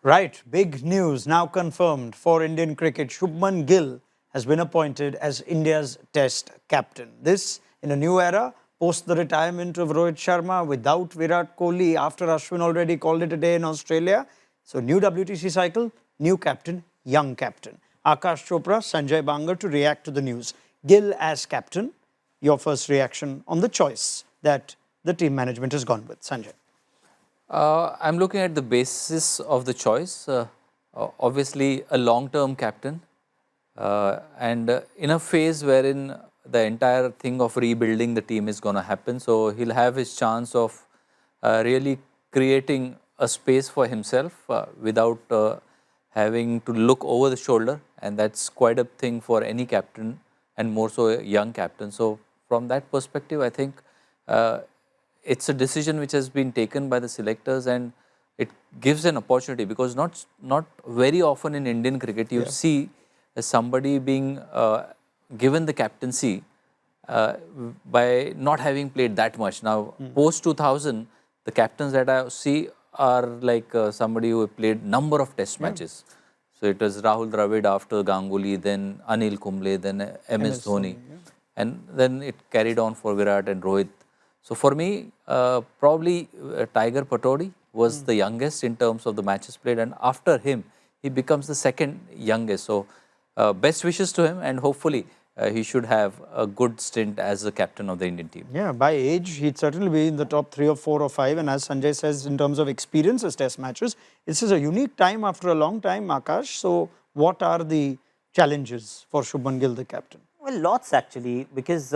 Right, big news now confirmed for Indian cricket. Shubman Gill has been appointed as India's Test captain. This in a new era, post the retirement of Rohit Sharma without Virat Kohli after Ashwin already called it a day in Australia. So new WTC cycle, new captain, young captain. Akash Chopra, Sanjay Bangar to react to the news. Gill as captain, your first reaction on the choice that the team management has gone with. Sanjay. I'm looking at the basis of the choice. Obviously, a long-term captain, and in a phase wherein the entire thing of rebuilding the team is going to happen. So he'll have his chance of really creating a space for himself without having to look over the shoulder, and that's quite a thing for any captain, and more so a young captain. So from that perspective, I think it's a decision which has been taken by the selectors, and it gives an opportunity, because not very often in Indian cricket you see somebody being given the captaincy by not having played that much. Now, post 2000, the captains that I see are like somebody who played number of test matches. So it was Rahul Dravid after Ganguly, then Anil Kumble, then MS Dhoni, and then it carried on for Virat and Rohit. So for me, probably Tiger Patodi was the youngest in terms of the matches played, and after him, he becomes the second youngest. So best wishes to him, and hopefully he should have a good stint as the captain of the Indian team. Yeah, by age, he'd certainly be in the top 3 or 4 or 5. And as Sanjay says, in terms of experience as test matches, this is a unique time after a long time, Akash. So what are the challenges for Shubman Gill, the captain? Well, lots actually, because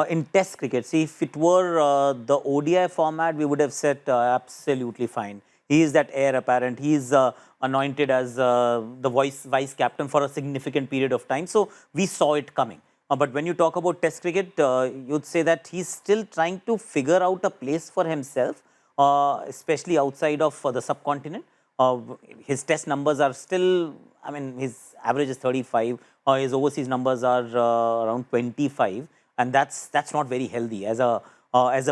in Test cricket, see, if it were the ODI format, we would have said absolutely fine. He is that heir apparent. He is anointed as the vice captain for a significant period of time. So we saw it coming. But when you talk about Test cricket, you'd say that he's still trying to figure out a place for himself, especially outside of the subcontinent. His Test numbers are still, I mean, his average is 35. His overseas numbers are around 25, and that's not very healthy as a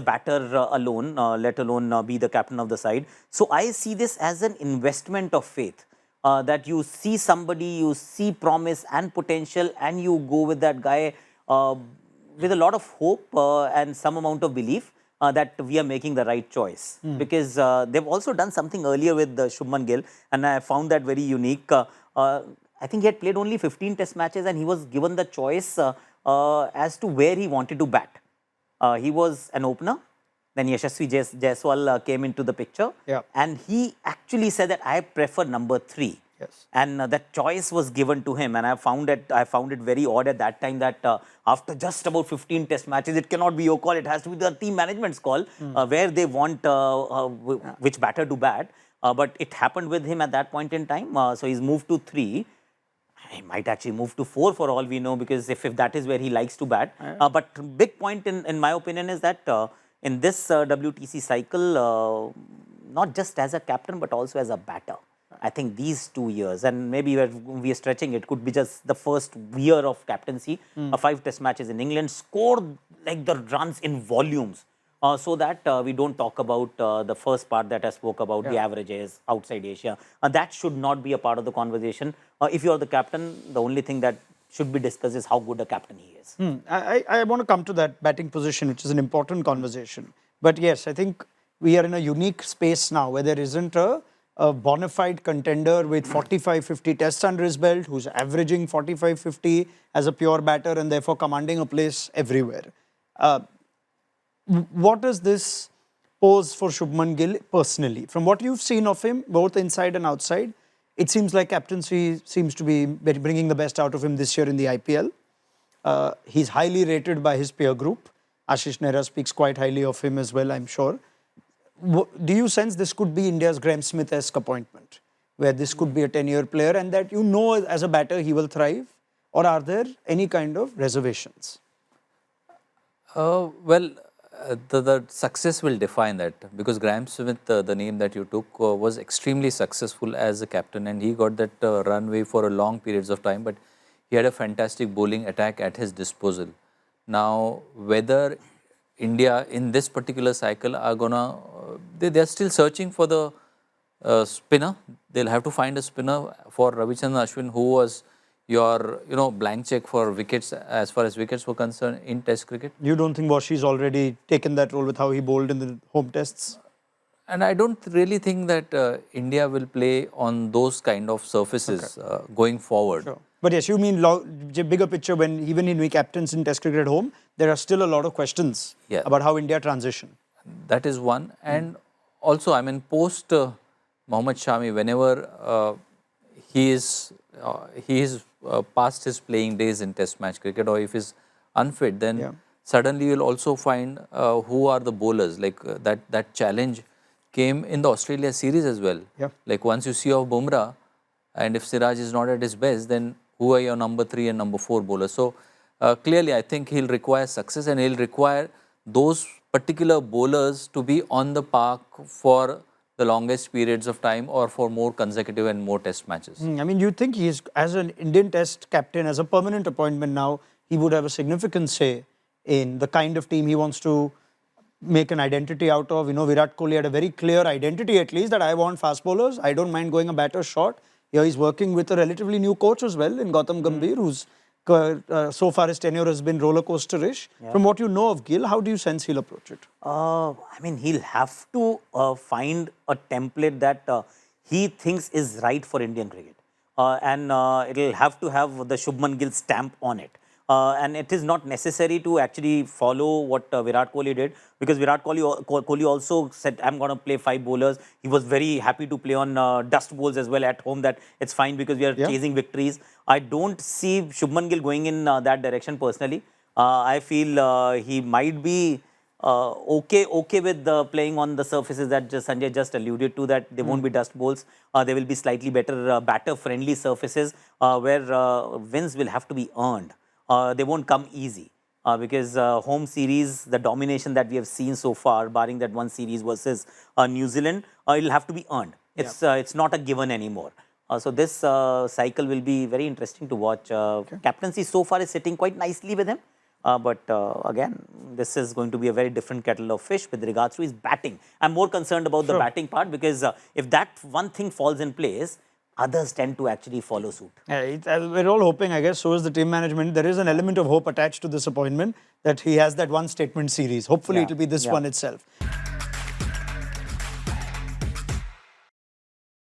batter alone, let alone be the captain of the side. So I see this as an investment of faith. That you see somebody, you see promise and potential, and you go with that guy with a lot of hope and some amount of belief that we are making the right choice. Because they've also done something earlier with Shubman Gill, and I found that very unique. I think he had played only 15 test matches, and he was given the choice as to where he wanted to bat. He was an opener. Then Yashasvi Jaiswal came into the picture, and he actually said that I prefer number 3. Yes. And that choice was given to him, and I found it very odd at that time that after just about 15 test matches, it cannot be your call. It has to be the team management's call where they want which batter to bat. But it happened with him at that point in time. So he's moved to 3. He might actually move to 4 for all we know, because if that is where he likes to bat. But big point in my opinion is that in this WTC cycle, not just as a captain but also as a batter, I think these 2 years, and maybe we are stretching it, could be just the first year of captaincy, 5 test matches in England, scored like the runs in volumes. So that we don't talk about the first part that I spoke about, the averages outside Asia. That should not be a part of the conversation. If you're the captain, the only thing that should be discussed is how good a captain he is. I want to come to that batting position, which is an important conversation. But yes, I think we are in a unique space now where there isn't a bona fide contender with 45-50 tests under his belt, who's averaging 45-50 as a pure batter and therefore commanding a place everywhere. What does this pose for Shubman Gill personally? From what you've seen of him, both inside and outside, it seems like captaincy seems to be bringing the best out of him this year in the IPL. He's highly rated by his peer group. Ashish Nehra speaks quite highly of him as well, I'm sure. Do you sense this could be India's Graeme Smith-esque appointment, where this could be a 10-year player and that you know as a batter he will thrive? Or are there any kind of reservations? Well, the success will define that, because Graeme Smith, the name that you took, was extremely successful as a captain, and he got that runway for a long periods of time, but he had a fantastic bowling attack at his disposal. Now, whether India in this particular cycle are gonna, they are still searching for the spinner. they'll have to find a spinner for Ravichandran Ashwin, who was your blank check for wickets as far as wickets were concerned in Test cricket. You don't think Washi's already taken that role with how he bowled in the home tests? And I don't really think that India will play on those kind of surfaces going forward. Sure. But yes, you mean bigger picture when even in we captains in Test cricket at home, there are still a lot of questions about how India transition. That is one. And also, I mean, post Mohammad Shami, whenever he is past his playing days in Test match cricket, or if he's unfit, then suddenly you'll also find who are the bowlers. Like that challenge came in the Australia series as well. Like once you see off Bumrah, and if Siraj is not at his best, then who are your number 3 and number 4 bowlers? So clearly, I think he'll require success, and he'll require those particular bowlers to be on the park for the longest periods of time or for more consecutive and more Test matches. I mean, you think he's, as an Indian Test captain, as a permanent appointment now, he would have a significant say in the kind of team he wants to make an identity out of. Virat Kohli had a very clear identity, at least, that I want fast bowlers. I don't mind going a batter short. Here he's working with a relatively new coach as well in Gautam Gambhir, who's so far his tenure has been roller coaster-ish. From what you know of Gill, how do you sense he'll approach it? I mean, he'll have to find a template that he thinks is right for Indian cricket. And it'll have to have the Shubman Gill stamp on it. And it is not necessary to actually follow what Virat Kohli did, because Virat Kohli also said, I'm going to play 5 bowlers. He was very happy to play on dust bowls as well at home, that it's fine because we are chasing victories. I don't see Shubman Gill going in that direction personally. I feel he might be okay with playing on the surfaces that Sanjay just alluded to, that they won't be dust bowls. They will be slightly better batter-friendly surfaces where wins will have to be earned. They won't come easy because home series, the domination that we have seen so far, barring that one series versus New Zealand, it'll have to be earned. It's not a given anymore. So this cycle will be very interesting to watch. Captaincy so far is sitting quite nicely with him. But again, this is going to be a very different kettle of fish with regards to his batting. I'm more concerned about the batting part, because if that one thing falls in place, others tend to actually follow suit. We're all hoping, I guess, so is the team management. There is an element of hope attached to this appointment that he has that one statement series. Hopefully, it'll be this one itself.